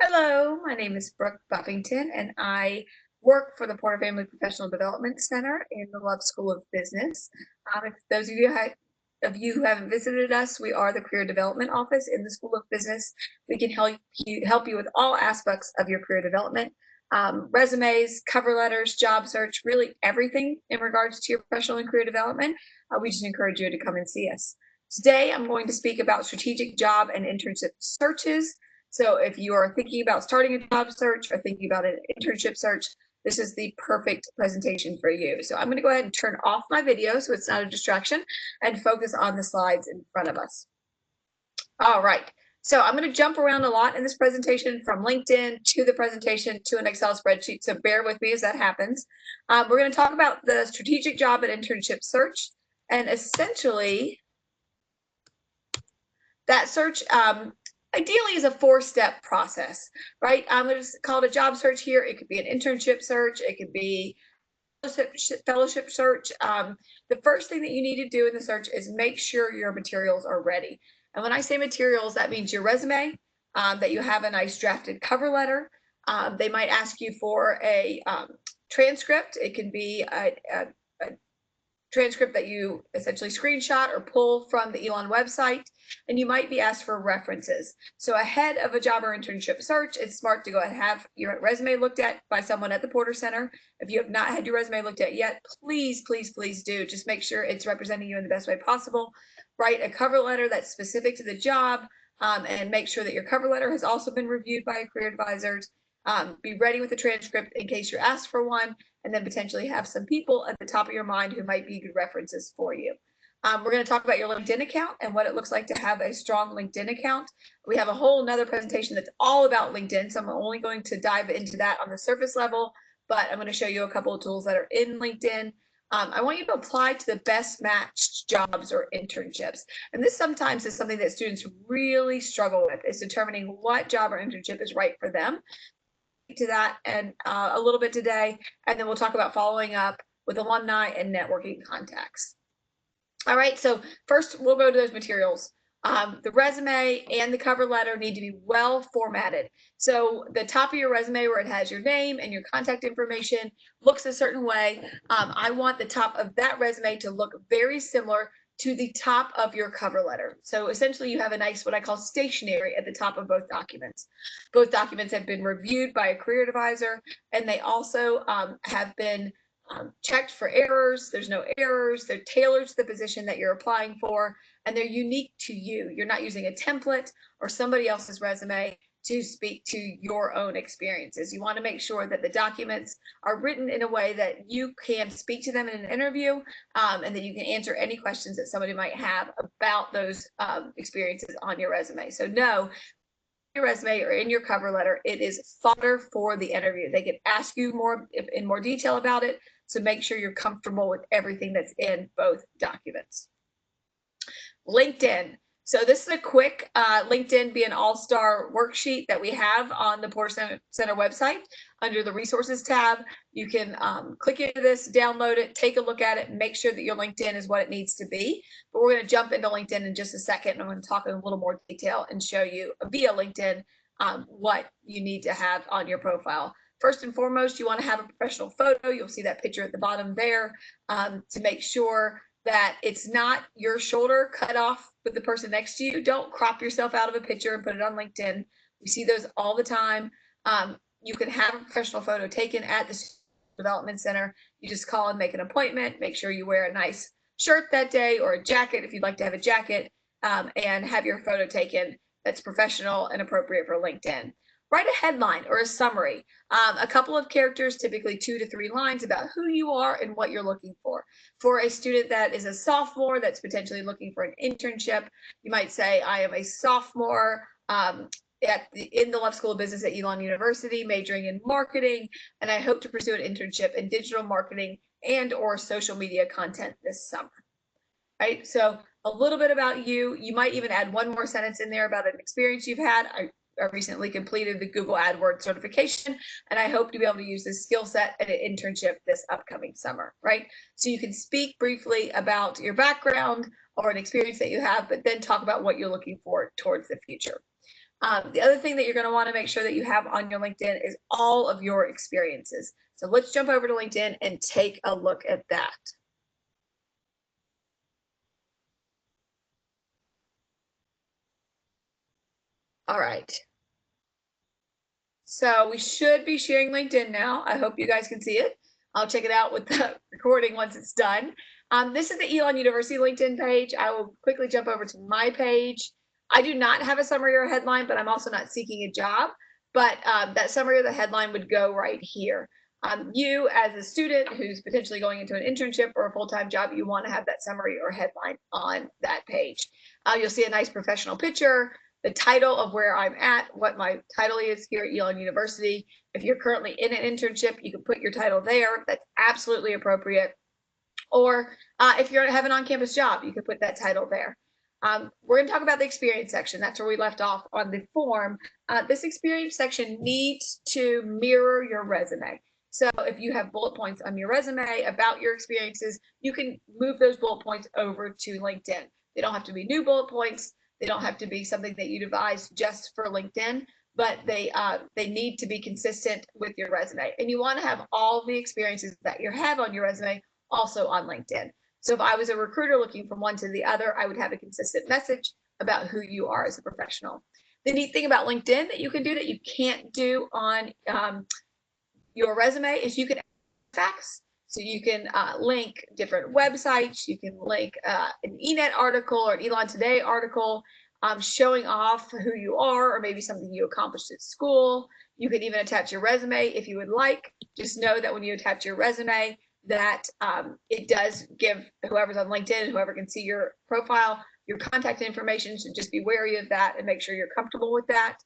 Hello, my name is Brooke Buffington, and I work for the Porter Family Professional Development Center in the Love School of Business. If those of you who haven't visited us, we are the Career Development Office in the School of Business. We can help you with all aspects of your career development, resumes, cover letters, job search, really everything in regards to your professional and career development. We just encourage you to come and see us. Today, I'm going to speak about strategic job and internship searches. So if you are thinking about starting a job search or thinking about an internship search, this is the perfect presentation for you. So I'm going to go ahead and turn off my video so it's not a distraction and focus on the slides in front of us. All right. So I'm going to jump around a lot in this presentation from LinkedIn to the presentation to an Excel spreadsheet. So bear with me as that happens. We're going to talk about the strategic job and internship search. And essentially, that search ideally is a 4-step process, right? I'm going to call it a job search here. It could be an internship search. It could be fellowship search. The first thing that you need to do in the search is make sure your materials are ready. And when I say materials, that means your resume, that you have a nice drafted cover letter. They might ask you for a transcript. It can be a transcript that you essentially screenshot or pull from the Elon website, and you might be asked for references. So ahead of a job or internship search, it's smart to go ahead and have your resume looked at by someone at the Porter Center. If you have not had your resume looked at yet, please, please, please do. Just make sure it's representing you in the best way possible. Write a cover letter that's specific to the job, and make sure that your cover letter has also been reviewed by a career advisor. Be ready with a transcript in case you're asked for one, and then potentially have some people at the top of your mind who might be good references for you. We're going to talk about your LinkedIn account and what it looks like to have a strong LinkedIn account. We have a whole nother presentation that's all about LinkedIn, so I'm only going to dive into that on the surface level, but I'm going to show you a couple of tools that are in LinkedIn. I want you to apply to the best matched jobs or internships. And this sometimes is something that students really struggle with, is determining what job or internship is right for them. To that and a little bit today, and then we'll talk about following up with alumni and networking contacts. All right, so first we'll go to those materials. The resume and the cover letter need to be well formatted. So the top of your resume, where it has your name and your contact information, looks a certain way. I want the top of that resume to look very similar to the top of your cover letter. So essentially you have a nice, what I call stationery at the top of both documents. Both documents have been reviewed by a career advisor, and they also have been checked for errors. There's no errors. They're tailored to the position that you're applying for, and they're unique to you. You're not using a template or somebody else's resume to speak to your own experiences. You want to make sure that the documents are written in a way that you can speak to them in an interview, and that you can answer any questions that somebody might have about those experiences on your resume. So no, your resume or in your cover letter, it is fodder for the interview. They can ask you in more detail about it, so make sure you're comfortable with everything that's in both documents. LinkedIn. So this is a quick LinkedIn Be an All-Star worksheet that we have on the Porter Center website under the Resources tab. You can click into this, download it, take a look at it, and make sure that your LinkedIn is what it needs to be. But we're going to jump into LinkedIn in just a second, and I'm going to talk in a little more detail and show you via LinkedIn what you need to have on your profile. First and foremost, you want to have a professional photo. You'll see that picture at the bottom there, to make sure that it's not your shoulder cut off with the person next to you. Don't crop yourself out of a picture and put it on LinkedIn. We see those all the time. You can have a professional photo taken at the development center. You just call and make an appointment. Make sure you wear a nice shirt that day, or a jacket if you'd like to have a jacket, and have your photo taken that's professional and appropriate for LinkedIn. Write a headline or a summary, a couple of characters, typically 2 to 3 lines, about who you are and what you're looking for. For a student that is a sophomore that's potentially looking for an internship, you might say, I am a sophomore in the Love School of Business at Elon University, majoring in marketing, and I hope to pursue an internship in digital marketing and or social media content this summer. Right, so a little bit about you. You might even add one more sentence in there about an experience you've had. I recently completed the Google AdWords certification, and I hope to be able to use this skill set at an internship this upcoming summer, right? So you can speak briefly about your background or an experience that you have, but then talk about what you're looking for towards the future. The other thing that you're going to want to make sure that you have on your LinkedIn is all of your experiences. So let's jump over to LinkedIn and take a look at that. All right. So we should be sharing LinkedIn now. I hope you guys can see it. I'll check it out with the recording once it's done. This is the Elon University LinkedIn page. I will quickly jump over to my page. I do not have a summary or a headline, but I'm also not seeking a job. But that summary or the headline would go right here. You, as a student who's potentially going into an internship or a full-time job, you want to have that summary or headline on that page. You'll see a nice professional picture, the title of where I'm at, what my title is here at Elon University. If you're currently in an internship, you can put your title there. That's absolutely appropriate. Or if you have an on-campus job, you can put that title there. We're going to talk about the experience section. That's where we left off on the form. This experience section needs to mirror your resume. So if you have bullet points on your resume about your experiences, you can move those bullet points over to LinkedIn. They don't have to be new bullet points. They don't have to be something that you devised just for LinkedIn, but they need to be consistent with your resume. And you want to have all the experiences that you have on your resume also on LinkedIn. So if I was a recruiter looking from one to the other, I would have a consistent message about who you are as a professional. The neat thing about LinkedIn that you can do that you can't do on your resume is you can facts. So you can link different websites. You can link an ENET article or an Elon Today article showing off who you are or maybe something you accomplished at school. You can even attach your resume if you would like. Just know that when you attach your resume, that it does give whoever's on LinkedIn, whoever can see your profile, your contact information. So just be wary of that and make sure you're comfortable with that.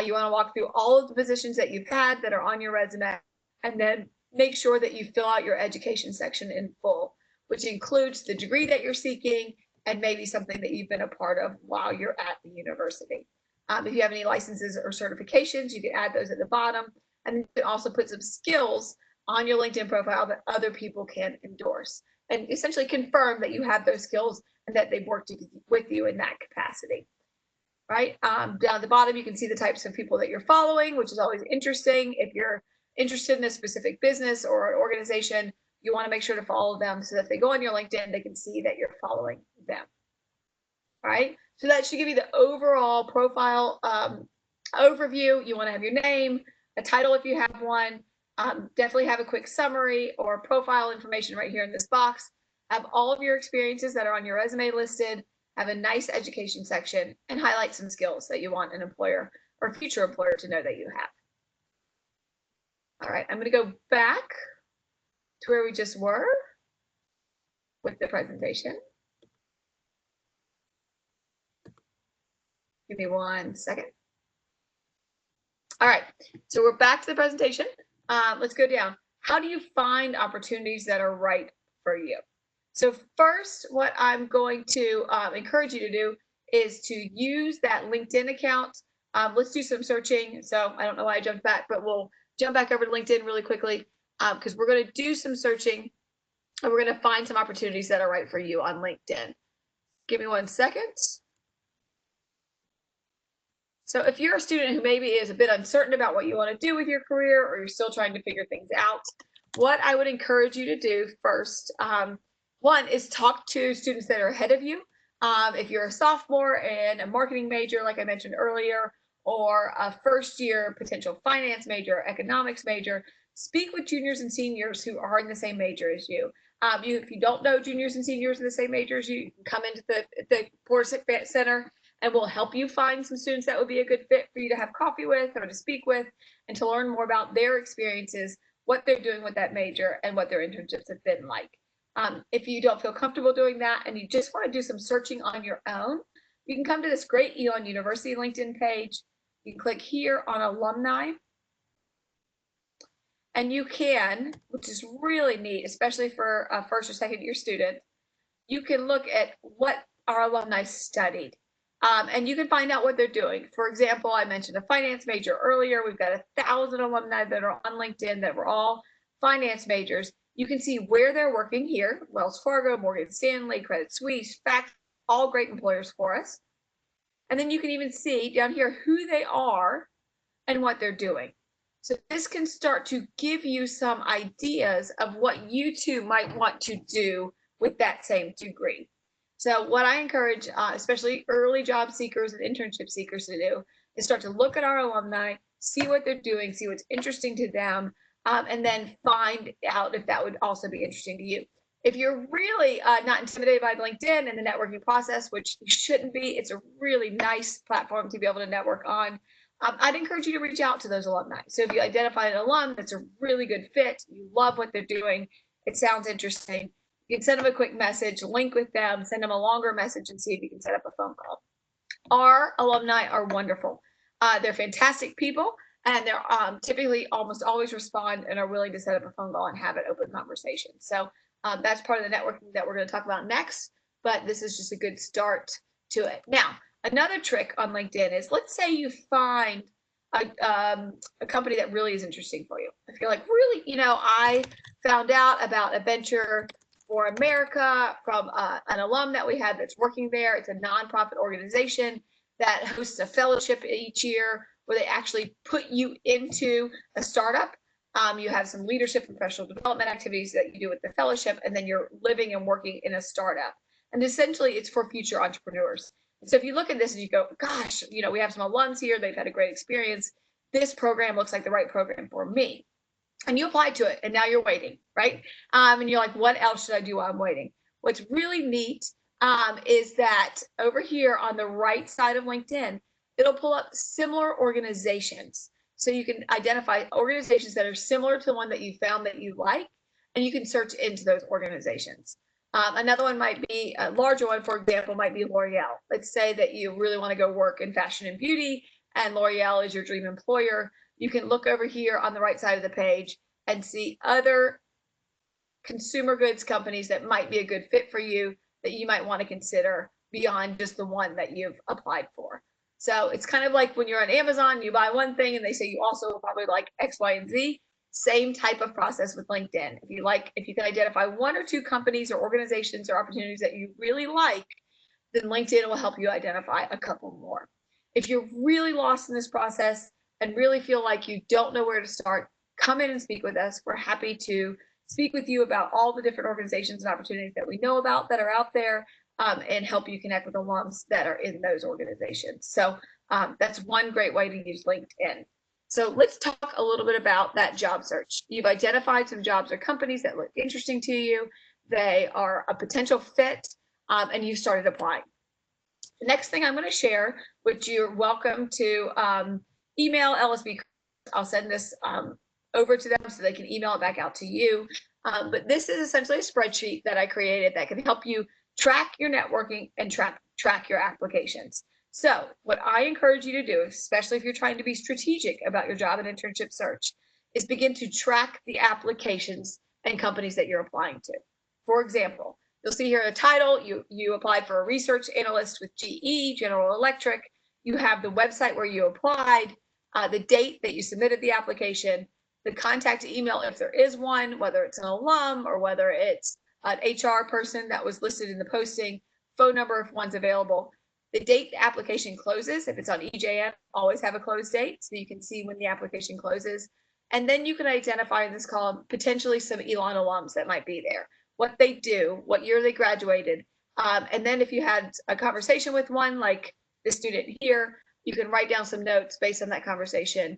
You want to walk through all of the positions that you've had that are on your resume, and then make sure that you fill out your education section in full, which includes the degree that you're seeking and maybe something that you've been a part of while you're at the university. If you have any licenses or certifications, you can add those at the bottom. And you can also put some skills on your LinkedIn profile that other people can endorse and essentially confirm that you have those skills and that they've worked with you in that capacity. Right? Down at the bottom, you can see the types of people that you're following, which is always interesting. If you're interested in a specific business or an organization, you want to make sure to follow them so that if they go on your LinkedIn, they can see that you're following them. All right? So that should give you the overall profile overview. You want to have your name, a title if you have one, definitely have a quick summary or profile information right here in this box. Have all of your experiences that are on your resume listed, have a nice education section, and highlight some skills that you want an employer or future employer to know that you have. All right, I'm going to go back to where we just were with the presentation. Give me 1 second. All right, so we're back to the presentation. Let's go down. How do you find opportunities that are right for you? So first, what I'm going to encourage you to do is to use that LinkedIn account. Let's do some searching. So I don't know why I jumped back, but we'll jump back over to LinkedIn really quickly because we're going to do some searching and we're going to find some opportunities that are right for you on LinkedIn. Give me 1 second. So if you're a student who maybe is a bit uncertain about what you want to do with your career, or you're still trying to figure things out, what I would encourage you to do first, one is talk to students that are ahead of you. If you're a sophomore and a marketing major, like I mentioned earlier, or a first year potential finance major, or economics major, speak with juniors and seniors who are in the same major as you. If you don't know juniors and seniors in the same major as you, can come into the Porter Center and we'll help you find some students that would be a good fit for you to have coffee with or to speak with and to learn more about their experiences, what they're doing with that major, and what their internships have been like. If you don't feel comfortable doing that and you just want to do some searching on your own, you can come to this great Elon University LinkedIn page. You can click here on Alumni. And you can, which is really neat, especially for a first or second year student, you can look at what our alumni studied. And you can find out what they're doing. For example, I mentioned a finance major earlier. We've got 1,000 alumni that are on LinkedIn that were all finance majors. You can see where they're working here: Wells Fargo, Morgan Stanley, Credit Suisse, Fact, all great employers for us. And then you can even see down here who they are and what they're doing. So this can start to give you some ideas of what you too might want to do with that same degree. So what I encourage, especially early job seekers and internship seekers to do is start to look at our alumni, see what they're doing, see what's interesting to them, and then find out if that would also be interesting to you. If you're really not intimidated by LinkedIn and the networking process, which you shouldn't be, it's a really nice platform to be able to network on. I'd encourage you to reach out to those alumni. So if you identify an alum that's a really good fit, you love what they're doing, it sounds interesting, you can send them a quick message, link with them, send them a longer message, and see if you can set up a phone call. Our alumni are wonderful. They're fantastic people, and they're typically almost always respond and are willing to set up a phone call and have an open conversation. So that's part of the networking that we're going to talk about next, but this is just a good start to it. Now, another trick on LinkedIn is, let's say you find a company that really is interesting for you. I feel like, really, I found out about a venture for America from an alum that we had that's working there. It's a nonprofit organization that hosts a fellowship each year where they actually put you into a startup. You have some leadership and professional development activities that you do with the fellowship, and then you're living and working in a startup. And essentially, it's for future entrepreneurs. So if you look at this and you go, gosh, we have some alums here, they've had a great experience. This program looks like the right program for me. And you applied to it, and now you're waiting, right? And you're like, what else should I do while I'm waiting? What's really neat is that over here on the right side of LinkedIn, it'll pull up similar organizations. So you can identify organizations that are similar to the one that you found that you like, and you can search into those organizations. Another one might be a larger one, for example, might be L'Oreal. Let's say that you really want to go work in fashion and beauty, and L'Oreal is your dream employer. You can look over here on the right side of the page and see other consumer goods companies that might be a good fit for you that you might want to consider beyond just the one that you've applied for. So it's kind of like when you're on Amazon, you buy one thing and they say you also probably like X, Y, and Z. Same type of process with LinkedIn. If you can identify one or two companies or organizations or opportunities that you really like, then LinkedIn will help you identify a couple more. If you're really lost in this process and really feel like you don't know where to start, come in and speak with us. We're happy to speak with you about all the different organizations and opportunities that we know about that are out there, and help you connect with alums that are in those organizations. So that's one great way to use LinkedIn. So let's talk a little bit about that job search. You've identified some jobs or companies that look interesting to you. They are a potential fit, and you've started applying. The next thing I'm going to share, which you're welcome to email LSB. I'll send this over to them so they can email it back out to you. But this is essentially a spreadsheet that I created that can help you track your networking and track your applications. So what I encourage you to do, especially if you're trying to be strategic about your job and internship search, is begin to track the applications and companies that you're applying to. For example, you'll see here a title, you applied for a research analyst with GE, General Electric. You have the website where you applied, the date that you submitted the application, the contact email if there is one, whether it's an alum or whether it's an HR person that was listed in the posting, phone number if one's available, the date the application closes. If it's on EJN, always have a close date so you can see when the application closes. And then you can identify in this column potentially some Elon alums that might be there, what they do, what year they graduated. And then if you had a conversation with one, like the student here, you can write down some notes based on that conversation,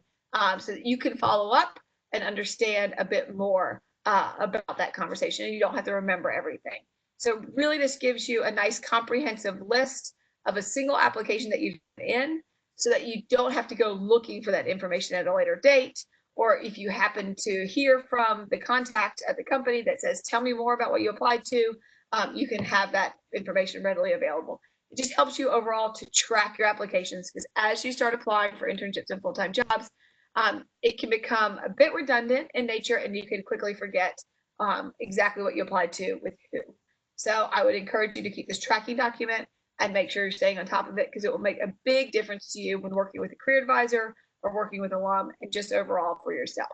so that you can follow up and understand a bit more about that conversation. And you don't have to remember everything. So really this gives you a nice comprehensive list of a single application that you've put in, so that you don't have to go looking for that information at a later date. Or if you happen to hear from the contact at the company that says, tell me more about what you applied to, you can have that information readily available. It just helps you overall to track your applications, because as you start applying for internships and full-time jobs, it can become a bit redundant in nature, and you can quickly forget exactly what you applied to with who. So I would encourage you to keep this tracking document and make sure you're staying on top of it, because it will make a big difference to you when working with a career advisor or working with alum, and just overall for yourself.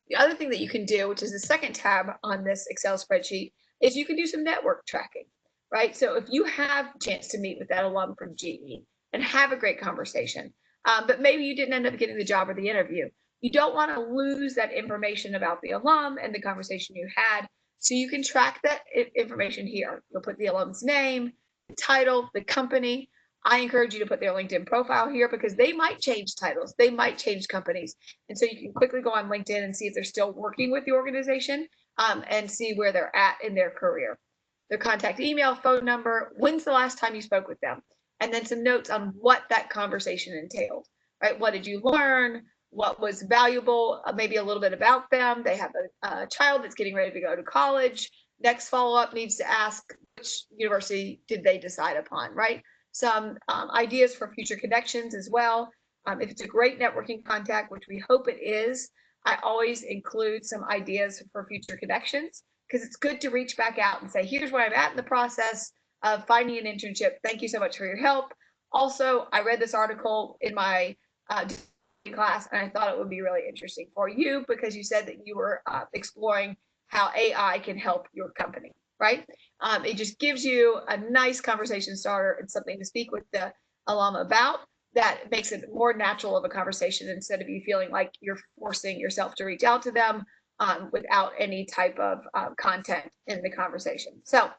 The other thing that you can do, which is the second tab on this Excel spreadsheet, is you can do some network tracking, right? So if you have a chance to meet with that alum from GE, and have a great conversation. But maybe you didn't end up getting the job or the interview. You don't want to lose that information about the alum and the conversation you had. So you can track that information here. You'll put the alum's name, the title, the company. I encourage you to put their LinkedIn profile here because they might change titles, they might change companies. And so you can quickly go on LinkedIn and see if they're still working with the organization and see where they're at in their career. Their contact email, phone number, when's the last time you spoke with them? And then some notes on what that conversation entailed, right? What did you learn? What was valuable? Maybe a little bit about them. They have a child that's getting ready to go to college. Next follow-up needs to ask, which university did they decide upon, right? Some ideas for future connections as well. If it's a great networking contact, which we hope it is, I always include some ideas for future connections because it's good to reach back out and say, here's where I'm at in the process of finding an internship. Thank you so much for your help. Also, I read this article in my class and I thought it would be really interesting for you because you said that you were exploring how AI can help your company, right? It just gives you a nice conversation starter and something to speak with the alum about that makes it more natural of a conversation instead of you feeling like you're forcing yourself to reach out to them without any type of content in the conversation. So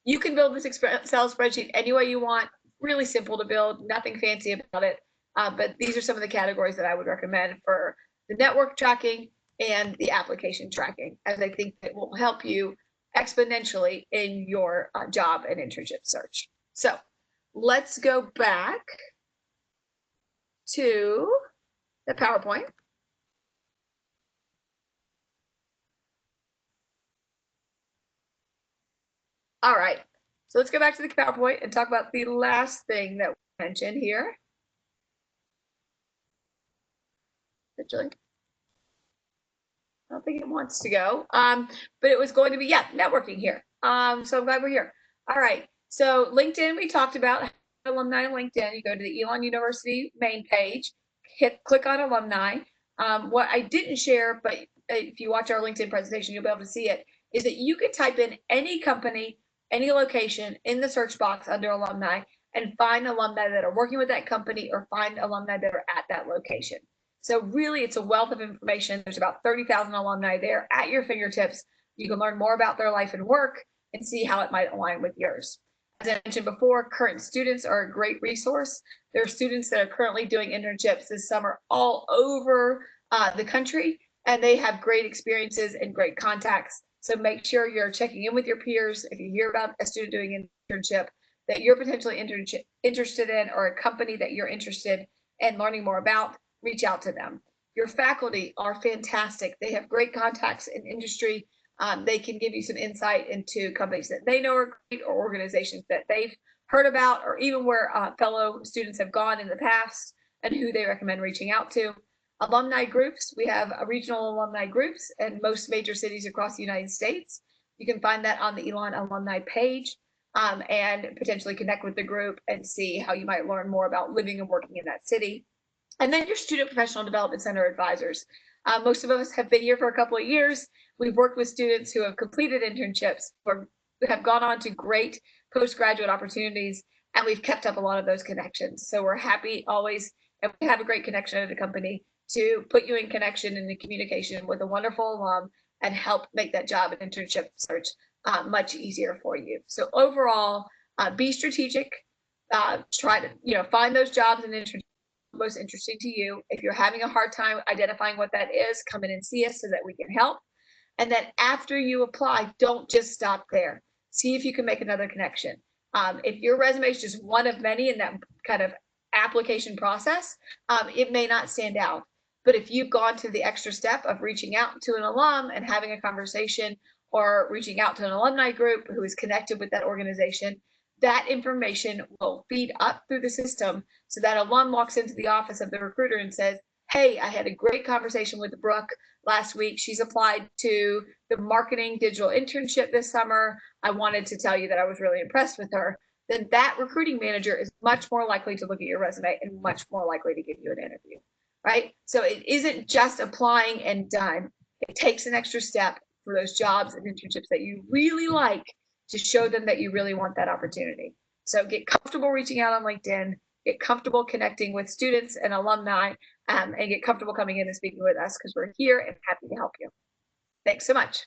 you can build this Excel spreadsheet any way you want, really simple to build, nothing fancy about it. But these are some of the categories that I would recommend for the network tracking and the application tracking, as I think it will help you exponentially in your job and internship search. So let's go back to the PowerPoint. All right, so let's go back to the PowerPoint and talk about the last thing that we mentioned here. I don't think it wants to go, but it was going to be, yeah, networking here. So I'm glad we're here. All right, so LinkedIn, we talked about alumni LinkedIn. You go to the Elon University main page, click on alumni. What I didn't share, but if you watch our LinkedIn presentation, you'll be able to see it, is that you could type in any company, any location in the search box under alumni and find alumni that are working with that company or find alumni that are at that location. So really, it's a wealth of information. There's about 30,000 alumni there at your fingertips. You can learn more about their life and work and see how it might align with yours. As I mentioned before, current students are a great resource. There are students that are currently doing internships this summer all over the country, and they have great experiences and great contacts. So make sure you're checking in with your peers. If you hear about a student doing an internship that you're potentially interested in or a company that you're interested in learning more about, reach out to them. Your faculty are fantastic. They have great contacts in industry. They can give you some insight into companies that they know are great or organizations that they've heard about, or even where fellow students have gone in the past and who they recommend reaching out to. Alumni groups, we have regional alumni groups in most major cities across the United States. You can find that on the Elon alumni page and potentially connect with the group and see how you might learn more about living and working in that city. And then your student professional development center advisors. Most of us have been here for a couple of years. We've worked with students who have completed internships or have gone on to great postgraduate opportunities, and we've kept up a lot of those connections. So we're happy always, and we have a great connection at the company to put you in connection and in communication with a wonderful alum and help make that job and internship search much easier for you. So overall, be strategic. Try to find those jobs and internships most interesting to you. If you're having a hard time identifying what that is, come in and see us so that we can help. And then after you apply, don't just stop there. See if you can make another connection. If your resume is just one of many in that kind of application process, it may not stand out. But if you've gone to the extra step of reaching out to an alum and having a conversation or reaching out to an alumni group who is connected with that organization, that information will feed up through the system so that alum walks into the office of the recruiter and says, hey, I had a great conversation with Brooke last week. She's applied to the marketing digital internship this summer. I wanted to tell you that I was really impressed with her. Then that recruiting manager is much more likely to look at your resume and much more likely to give you an interview, right? So it isn't just applying and done. It takes an extra step for those jobs and internships that you really like to show them that you really want that opportunity. So get comfortable reaching out on LinkedIn, get comfortable connecting with students and alumni, and get comfortable coming in and speaking with us, because we're here and happy to help you. Thanks so much.